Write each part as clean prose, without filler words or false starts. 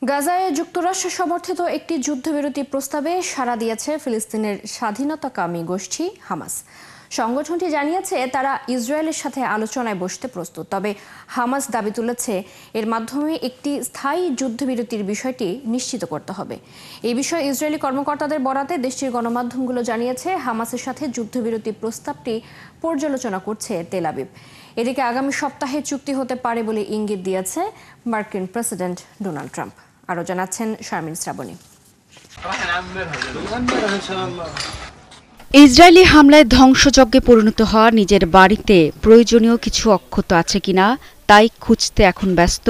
গাজায় যুক্তরাষ্ট্র সমর্থিত একটি যুদ্ধবিরতি প্রস্তাবে সাড়া দিয়েছে ফিলিস্তিনের স্বাধীনতাকামী গোষ্ঠী হামাস। সংগঠনটি জানিয়েছে তারা ইসরায়েলের সাথে আলোচনায় বসতে প্রস্তুত, তবে হামাস দাবি তুলেছে এর মাধ্যমে একটি স্থায়ী যুদ্ধবিরতির বিষয়টি নিশ্চিত করতে হবে। এই বিষয়ে ইসরায়েলি কর্মকর্তাদের বরাতে দেশটির গণমাধ্যমগুলো জানিয়েছে হামাসের সাথে যুদ্ধবিরতি প্রস্তাবটি পর্যালোচনা করছে তেল আবিব। এদিকে আগামী সপ্তাহে চুক্তি হতে পারে বলে ইঙ্গিত দিয়েছে মার্কিন প্রেসিডেন্ট ডোনাল্ড ট্রাম্প। আরও জানাচ্ছেন শারমিন শ্রাবণী। ইসরায়েলি হামলায় ধ্বংসযজ্ঞে পরিণত হওয়া নিজের বাড়িতে প্রয়োজনীয় কিছু অক্ষত আছে কিনা তাই খুঁজতে এখন ব্যস্ত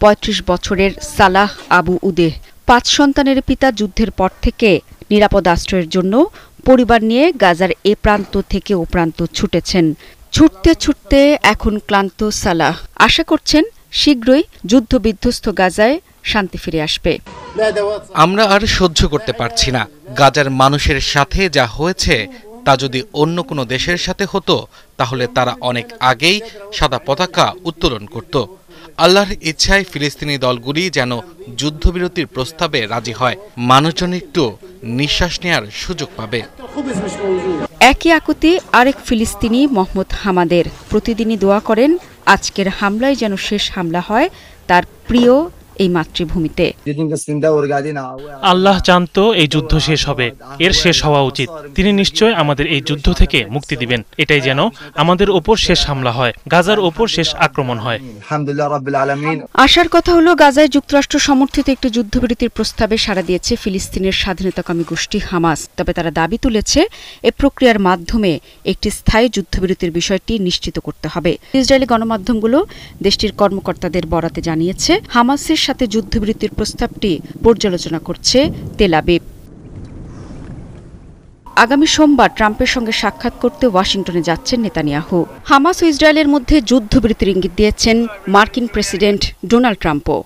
৩৫ বছরের সালাহ আবু উদেহ। ৫ সন্তানের পিতা যুদ্ধের পর থেকে নিরাপদ আশ্রয়ের জন্য পরিবার নিয়ে গাজার এ প্রান্ত থেকে ও প্রান্ত ছুটেছেন। ছুটতে ছুটতে এখন ক্লান্ত সালাহ আশা করছেন শীঘ্রই যুদ্ধবিধ্বস্ত গাজায় শান্তি ফিরে আসবে। আমরা আর সহ্য করতে পারছি না। গাজার মানুষের সাথে যা হয়েছে তা যদি অন্য কোনো দেশের সাথে হতো তাহলে তারা অনেক আগেই সাদা পতাকা উত্তোলন করত। আল্লাহর ইচ্ছায় ফিলিস্তিনি দলগুলি যেন যুদ্ধবিরতির প্রস্তাবে রাজি হয়, মানুষজন একটু নিঃশ্বাস নেওয়ার সুযোগ পাবে। একই আকুতি আরেক ফিলিস্তিনি মোহাম্মদ হামাদের। প্রতিদিনই দোয়া করেন আজকের হামলায় যেন শেষ হামলা হয় তার প্রিয় এই মাতৃভূমিতে। আল্লাহ জানতো এই যুদ্ধ শেষ হবে, এর শেষ হওয়া উচিত। তিনি নিশ্চয় আমাদের এই যুদ্ধ থেকে মুক্তি দিবেন। এটাই যেন আমাদের ওপর শেষ হামলা হয়, গাজার ওপর শেষ আক্রমণ হয়। আশার কথা হলো গাজায় যুক্তরাষ্ট্র সমর্থিত একটি যুদ্ধবিরতির প্রস্তাবে সাড়া দিয়েছে ফিলিস্তিনের স্বাধীনতাকামী গোষ্ঠী হামাস। তবে তারা দাবি তুলেছে এ প্রক্রিয়ার মাধ্যমে একটি স্থায়ী যুদ্ধবিরতির বিষয়টি নিশ্চিত করতে হবে। ইসরায়েলি গণমাধ্যমগুলো দেশটির কর্মকর্তাদের বরাতে জানিয়েছে হামাসের সাথে যুদ্ধবিরতির প্রস্তাবটি পর্যালোচনা করছে তেল আবিব। আগামী সোমবার ট্রাম্পের সঙ্গে সাক্ষাৎ করতে ওয়াশিংটনে যাচ্ছেন নেতানিয়াহু। হামাস ও ইসরায়েলের মধ্যে যুদ্ধবিরতির ইঙ্গিত দিয়েছেন মার্কিন প্রেসিডেন্ট ডোনাল্ড ট্রাম্পও।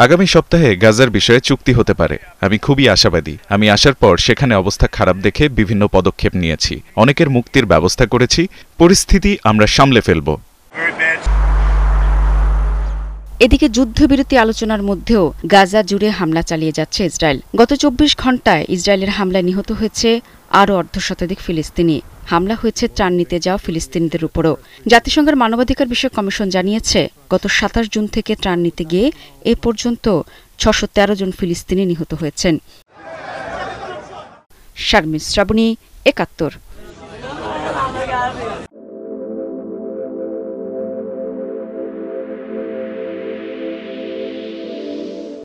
আগামী সপ্তাহে গাজার বিষয়ে চুক্তি হতে পারে। আমি খুবই আশাবাদী। আমি আসার পর সেখানে অবস্থা খারাপ দেখে বিভিন্ন পদক্ষেপ নিয়েছি, অনেকের মুক্তির ব্যবস্থা করেছি। পরিস্থিতি আমরা সামলে ফেলব। এদিকে যুদ্ধবিরতি আলোচনার মধ্যেও গাজা জুড়ে হামলা চালিয়ে যাচ্ছে ইসরায়েল। গত ২৪ ঘণ্টায় ইসরায়েলের হামলায় নিহত হয়েছে আরও অর্ধশতাধিক ফিলিস্তিনি। হামলা হয়েছে ত্রাণ নিতে যাওয়া ফিলিস্তিনিদের উপরও। জাতিসংঘের মানবাধিকার বিষয়ক কমিশন জানিয়েছে গত ২৭ জুন থেকে ত্রাণ নিতে গিয়ে এ পর্যন্ত ৬১৩ জন ফিলিস্তিনি নিহত হয়েছেন। শারমিন শ্রাবণী, ৭১।